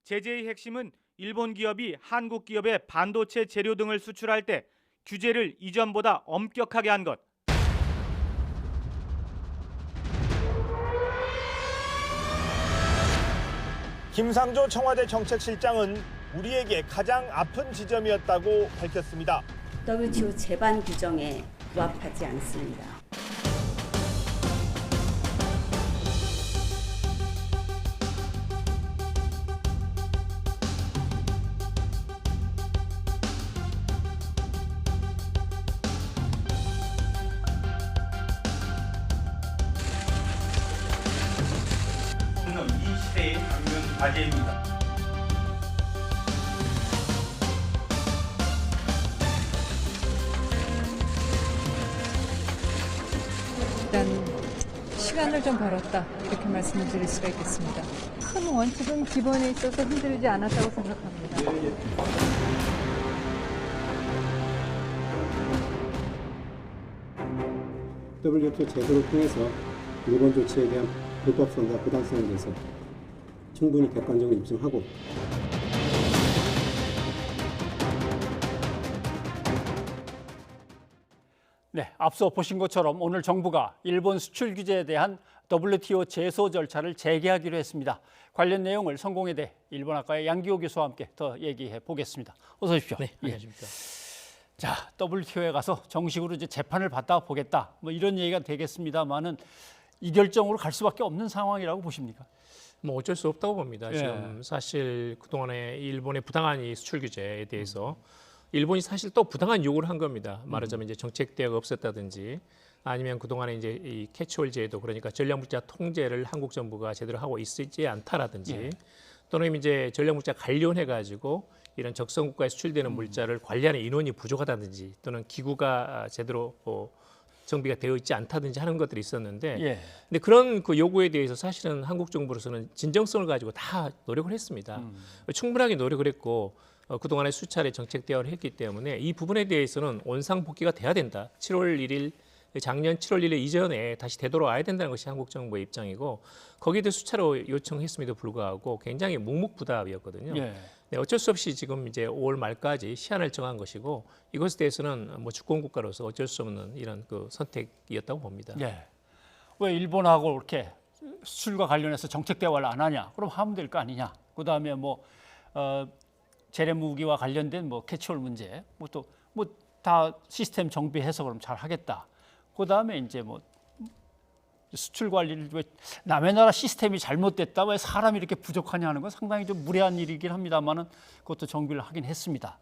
제재의 핵심은 일본 기업이 한국 기업에 반도체 재료 등을 수출할 때 규제를 이전보다 엄격하게 한 것. 김상조 청와대 정책실장은 우리에게 가장 아픈 지점이었다고 밝혔습니다. WTO 제반 규정에 부합하지 않습니다. 이 시대의 당면 과제입니다. 일단 시간을 좀 벌었다 이렇게 말씀을 드릴 수가 있겠습니다. 큰 원칙은 기본에 있어서 흔들리지 않았다고 생각합니다. WTO 제도를 통해서 일본 조치에 대한 불법성과 부당성에 대해서 충분히 객관적으로 입증하고 네, 앞서 보신 것처럼 오늘 정부가 일본 수출 규제에 대한 WTO 제소 절차를 재개하기로 했습니다. 관련 내용을 성공회대 일본학과의 양기호 교수와 함께 더 얘기해 보겠습니다. 어서 오십시오. 네, 안녕하십니까. 자, WTO에 가서 정식으로 이제 재판을 받아 보겠다. 뭐 이런 얘기가 되겠습니다만은 이 결정으로 갈 수밖에 없는 상황이라고 보십니까? 뭐 어쩔 수 없다고 봅니다. 예. 지금 사실 그동안에 일본의 부당한 이 수출 규제에 대해서 일본이 사실 또 부당한 요구를 한 겁니다. 말하자면 이제 정책 대화가 없었다든지 아니면 그동안에 이제 이 캐치홀 제도 그러니까 전략물자 통제를 한국 정부가 제대로 하고 있지 않다라든지 예. 또는 이제 전략물자 관련해 가지고 이런 적성 국가에 수출되는 물자를 관리하는 인원이 부족하다든지 또는 기구가 제대로 정비가 되어 있지 않다든지 하는 것들이 있었는데 예. 근데 그런 그 요구에 대해서 사실은 한국 정부로서는 진정성을 가지고 다 노력을 했습니다. 충분하게 노력을 했고 그동안에 수차례 정책 대화를 했기 때문에 이 부분에 대해서는 원상복귀가 돼야 된다. 7월 1일 작년 7월 1일 이전에 다시 되돌아와야 된다는 것이 한국 정부의 입장이고 거기에 대해 수차로 요청했음에도 불구하고 굉장히 묵묵부답이었거든요. 예. 네, 어쩔 수 없이 지금 이제 5월 말까지 시한을 정한 것이고 이것에 대해서는 뭐 주권 국가로서 어쩔 수 없는 이런 그 선택이었다고 봅니다. 예. 왜 일본하고 이렇게 수출과 관련해서 정책 대화를 안 하냐? 그럼 하면 될 거 아니냐? 그다음에 뭐 재래 무기와 관련된 뭐 캐치홀 문제, 뭐 또 뭐 다 시스템 정비해서 그럼 잘 하겠다. 그다음에 이제 뭐 수출 관리를 왜 남의 나라 시스템이 잘못됐다, 왜 사람이 이렇게 부족하냐 하는 건 상당히 좀 무례한 일이긴 합니다만은 그것도 정비를 하긴 했습니다.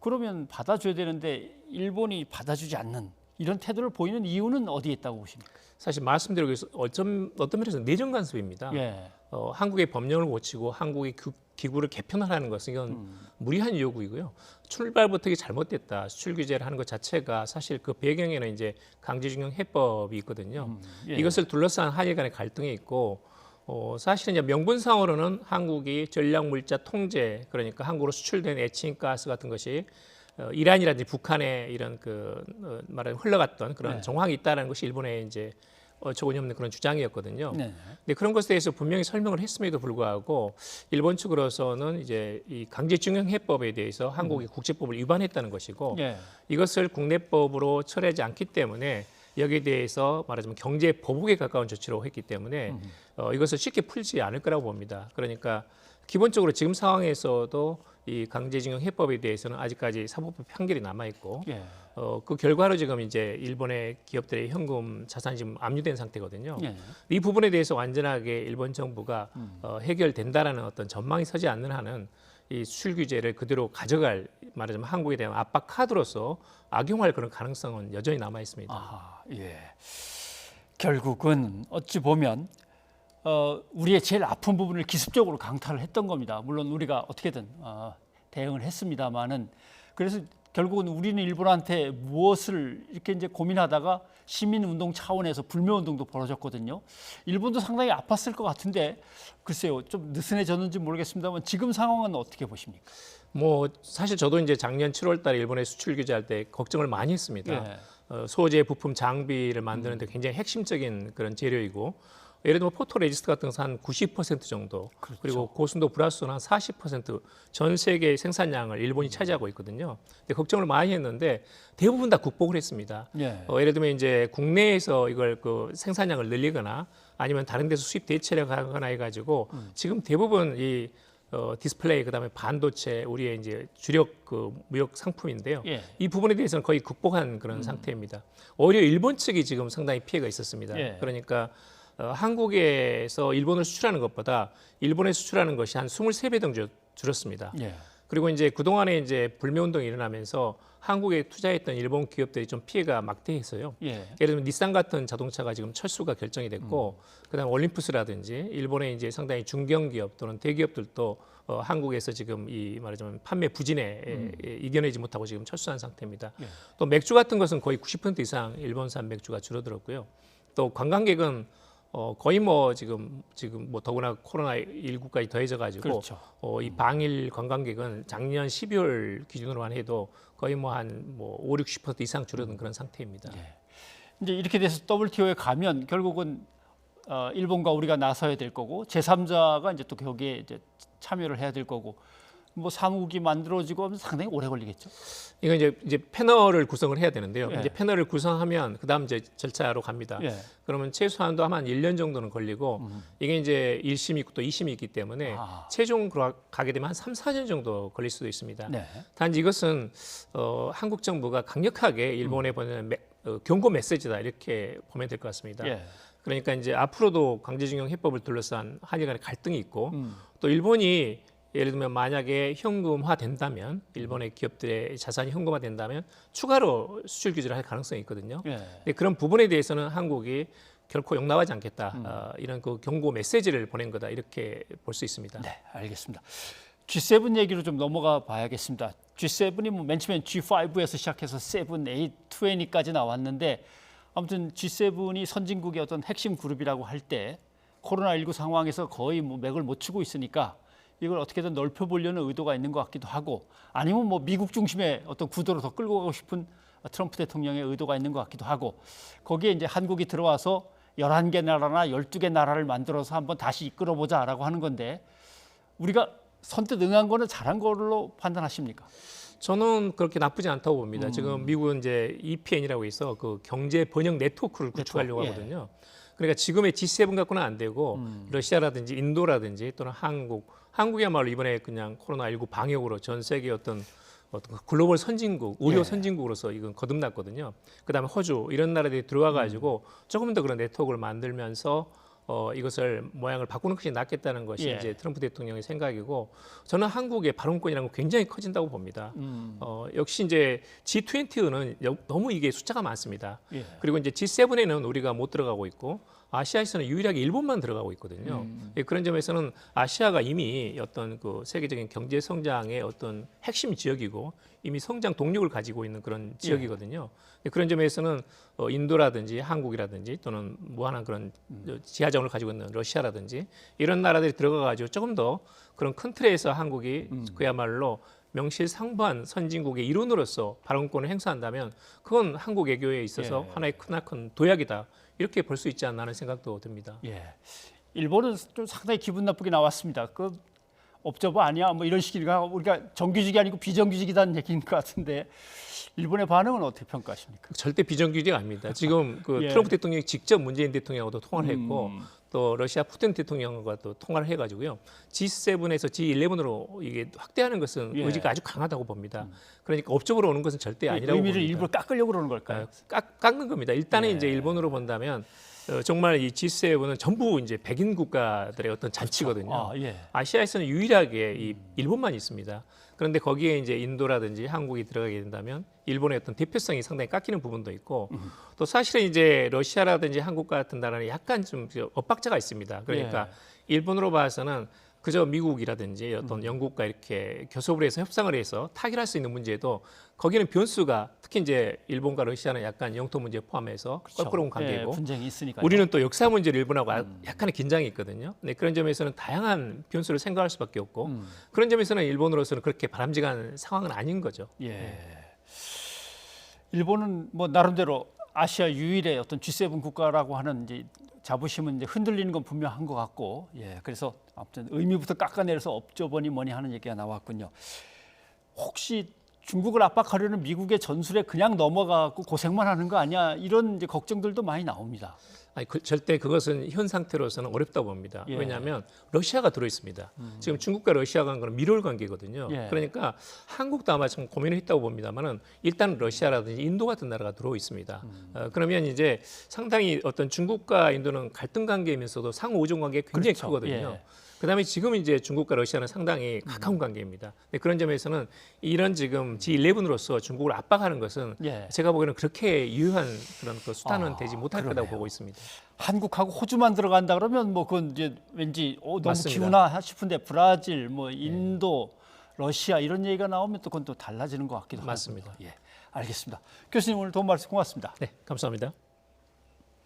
그러면 받아줘야 되는데 일본이 받아주지 않는 이런 태도를 보이는 이유는 어디에 있다고 보십니까? 사실 말씀드리기 위해서 어떤 면에서 내정 간섭입니다. 예. 한국의 법령을 고치고 한국의 기구를 개편하라는 것은 이건 무리한 요구이고요. 출발부터 이게 잘못됐다. 수출 규제를 하는 것 자체가 사실 그 배경에는 이제 강제징용 해법이 있거든요. 예. 이것을 둘러싼 한일 간의 갈등이 있고 사실은 이제 명분상으로는 한국이 전략물자 통제 그러니까 한국으로 수출된 에치인가스 같은 것이 이란이라든지 북한에 이런 말하자면 흘러갔던 그런 네. 정황이 있다는 것이 일본의 이제 어처구니 없는 그런 주장이었거든요. 네. 근데 그런 것에 대해서 분명히 설명을 했음에도 불구하고 일본 측으로서는 이제 이 강제징용 해법에 대해서 한국이 국제법을 위반했다는 것이고 예. 이것을 국내법으로 처리하지 않기 때문에 여기에 대해서 말하자면 경제 보복에 가까운 조치로 했기 때문에 이것을 쉽게 풀지 않을 거라고 봅니다. 그러니까 기본적으로 지금 상황에서도 이 강제징용 해법에 대해서는 아직까지 사법부 판결이 남아 있고 예. 그 결과로 지금 이제 일본의 기업들의 현금 자산이 지금 압류된 상태거든요. 예. 이 부분에 대해서 완전하게 일본 정부가 해결된다라는 어떤 전망이 서지 않는 한은 이 수출 규제를 그대로 가져갈 말하자면 한국에 대한 압박 카드로서 악용할 그런 가능성은 여전히 남아 있습니다. 아, 예. 결국은 어찌 보면 우리의 제일 아픈 부분을 기습적으로 강타를 했던 겁니다. 물론 우리가 어떻게든 대응을 했습니다만은 그래서 결국은 우리는 일본한테 무엇을 이렇게 이제 고민하다가 시민운동 차원에서 불매운동도 벌어졌거든요. 일본도 상당히 아팠을 것 같은데 글쎄요, 좀 느슨해졌는지 모르겠습니다만 지금 상황은 어떻게 보십니까? 뭐 사실 저도 이제 작년 7월달에 일본에 수출 규제할 때 걱정을 많이 했습니다. 예. 소재, 부품, 장비를 만드는데 굉장히 핵심적인 그런 재료이고 예를 들면 포토레지스트 같은 것은 한 90% 정도, 그리고 고순도 불화수는 한 40%전 세계 생산량을 일본이 차지하고 있거든요. 근데 걱정을 많이 했는데 대부분 다 극복을 했습니다. 예. 예를 들면 이제 국내에서 이걸 그 생산량을 늘리거나 아니면 다른 데서 수입 대체를 하거나 해가지고 지금 대부분 이 디스플레이 그다음에 반도체 우리의 이제 주력 그 무역 상품인데요. 예. 이 부분에 대해서는 거의 극복한 그런 상태입니다. 오히려 일본 측이 지금 상당히 피해가 있었습니다. 예. 그러니까 한국에서 일본을 수출하는 것보다 일본에 수출하는 것이 한 23배 정도 줄었습니다. 예. 그리고 이제 그동안에 이제 불매 운동이 일어나면서 한국에 투자했던 일본 기업들이 좀 피해가 막대했어요. 예. 예를 들면 닛산 같은 자동차가 지금 철수가 결정이 됐고, 그다음 올림푸스라든지 일본의 이제 상당히 중견 기업 또는 대기업들도 한국에서 지금 이 말하자면 판매 부진에 이겨내지 못하고 지금 철수한 상태입니다. 예. 또 맥주 같은 것은 거의 90% 이상 일본산 맥주가 줄어들었고요. 또 관광객은 거의 뭐 지금 뭐 더구나 코로나19까지 더해져가지고 그렇죠. 이 방일 관광객은 작년 12월 기준으로만 해도 거의 뭐 한 뭐 5, 60% 이상 줄어든 그런 상태입니다. 예. 이제 이렇게 돼서 WTO에 가면 결국은 일본과 우리가 나서야 될 거고 제3자가 이제 또 거기에 이제 참여를 해야 될 거고 뭐 사무국이 만들어지고 하면 상당히 오래 걸리겠죠. 이건 이제 패널을 구성을 해야 되는데요. 예. 이제 패널을 구성하면 그다음 이제 절차로 갑니다. 예. 그러면 최소한도 한 1년 정도는 걸리고 이게 이제 1심이 있고 또 2심이 있기 때문에 최종 가게 되면 한 3, 4년 정도 걸릴 수도 있습니다. 네. 단지 이것은 한국 정부가 강력하게 일본에 보내는 경고 메시지다 이렇게 보면 될 것 같습니다. 예. 그러니까 이제 앞으로도 강제징용 해법을 둘러싼 한일 간의 갈등이 있고 또 일본이 예를 들면 만약에 현금화 된다면 일본의 기업들의 자산이 현금화 된다면 추가로 수출 규제를 할 가능성이 있거든요. 예. 근데 그런 부분에 대해서는 한국이 결코 용납하지 않겠다. 이런 그 경고 메시지를 보낸 거다 이렇게 볼 수 있습니다. 네, 알겠습니다. G7 얘기로 좀 넘어가 봐야겠습니다. G7이 뭐 맨 처음엔 G5에서 시작해서 7, 8, 20까지 나왔는데 아무튼 G7이 선진국의 어떤 핵심 그룹이라고 할 때 코로나19 상황에서 거의 뭐 맥을 못 추고 있으니까 이걸 어떻게든 넓혀보려는 의도가 있는 것 같기도 하고 아니면 뭐 미국 중심의 어떤 구도로 더 끌고 가고 싶은 트럼프 대통령의 의도가 있는 것 같기도 하고 거기에 이제 한국이 들어와서 11개 나라나 12개 나라를 만들어서 한번 다시 이끌어보자라고 하는 건데 우리가 선뜻 응한 거는 잘한 걸로 판단하십니까? 저는 그렇게 나쁘지 않다고 봅니다. 지금 미국은 이제 EPN이라고 해서 그 경제 번역 네트워크를 구축하려고 예. 하거든요. 그러니까 지금의 G7 갖고는 안 되고 러시아라든지 인도라든지 또는 한국이야말로 이번에 그냥 코로나19 방역으로 전 세계 어떤 글로벌 선진국, 의료 예. 선진국으로서 이건 거듭났거든요. 그다음에 호주 이런 나라들이 들어와 가지고 조금 더 그런 네트워크를 만들면서 이것을 모양을 바꾸는 것이 낫겠다는 것이 예. 이제 트럼프 대통령의 생각이고 저는 한국의 발언권이라는 건 굉장히 커진다고 봅니다. 역시 이제 G20는 너무 이게 숫자가 많습니다. 예. 그리고 이제 G7에는 우리가 못 들어가고 있고 아시아에서는 유일하게 일본만 들어가고 있거든요. 예, 그런 점에서는 아시아가 이미 어떤 그 세계적인 경제 성장의 어떤 핵심 지역이고 이미 성장 동력을 가지고 있는 그런 지역이거든요. 예, 그런 점에서는 인도라든지 한국이라든지 또는 무한한 그런 지하정을 가지고 있는 러시아라든지 이런 나라들이 들어가가지고 조금 더 그런 큰 틀에서 한국이 그야말로 명실상부한 선진국의 일원으로서 발언권을 행사한다면 그건 한국 외교에 있어서 예. 하나의 크나큰 도약이다. 이렇게 볼 수 있지 않나 하는 생각도 듭니다. 예. 일본은 좀 상당히 기분 나쁘게 나왔습니다. 그 업저버 아니야? 뭐 이런 식이니까 우리가 정규직이 아니고 비정규직이라는 얘기인 것 같은데 일본의 반응은 어떻게 평가하십니까? 절대 비정규직 아닙니다. 지금 그 예. 트럼프 대통령이 직접 문재인 대통령하고도 통화를 했고 또 러시아 푸틴 대통령과도 통화를 해가지고요. G7에서 G11으로 이게 확대하는 것은 예. 의지가 아주 강하다고 봅니다. 그러니까 업적으로 오는 것은 절대 아니라고 의미를 봅니다. 일부러 깎으려고 그러는 걸까요? 깎는 겁니다. 일단은 예. 이제 일본으로 본다면 정말 이 G7은 전부 이제 백인 국가들의 어떤 잔치거든요. 아, 예. 아시아에서는 유일하게 이 일본만 있습니다. 그런데 거기에 이제 인도라든지 한국이 들어가게 된다면 일본의 어떤 대표성이 상당히 깎이는 부분도 있고 또 사실은 이제 러시아라든지 한국 같은 나라는 약간 좀 엇박자가 있습니다. 그러니까 일본으로 봐서는 그저 미국이라든지 어떤 영국과 이렇게 교섭을 해서 협상을 해서 타결할 수 있는 문제도 거기는 변수가 특히 이제 일본과 러시아는 약간 영토 문제 포함해서 껄끄러운 관계고 예, 분쟁이 있으니까 우리는 또 역사 문제를 일본하고 약간의 긴장이 있거든요. 네, 그런 점에서는 다양한 변수를 생각할 수밖에 없고 그런 점에서는 일본으로서는 그렇게 바람직한 상황은 아닌 거죠. 예. 일본은 뭐 나름대로 아시아 유일의 어떤 G7 국가라고 하는 이제 자부심은 이제 흔들리는 건 분명한 것 같고, 예, 그래서 아무튼 의미부터 깎아내려서 업저버니 뭐니 하는 얘기가 나왔군요. 혹시 중국을 압박하려는 미국의 전술에 그냥 넘어가고 고생만 하는 거 아니야? 이런 이제 걱정들도 많이 나옵니다. 아니, 절대 그것은 현 상태로서는 어렵다고 봅니다. 예. 왜냐하면 러시아가 들어 있습니다. 지금 중국과 러시아가 한 거는 밀월 관계거든요. 예. 그러니까 한국도 아마 좀 고민을 했다고 봅니다만은 일단 러시아라든지 인도 같은 나라가 들어오 있습니다. 그러면 이제 상당히 어떤 중국과 인도는 갈등 관계이면서도 상호 의존 관계가 굉장히 그렇죠. 크거든요. 예. 그다음에 지금 이제 중국과 러시아는 상당히 가까운 관계입니다. 근데 그런 점에서는 이런 지금 G11으로서 중국을 압박하는 것은 예. 제가 보기에는 그렇게 유효한 그런 그 수단은 되지 못할 그러네요. 거라고 보고 있습니다. 한국하고 호주만 들어간다 그러면 뭐 그건 이제 왠지 너무 맞습니다. 기우나 싶은데 브라질, 뭐 인도, 러시아 이런 얘기가 나오면 또 그건 또 달라지는 것 같기도 맞습니다. 하고요. 예, 알겠습니다. 교수님 오늘 도움 말씀 고맙습니다. 네, 감사합니다.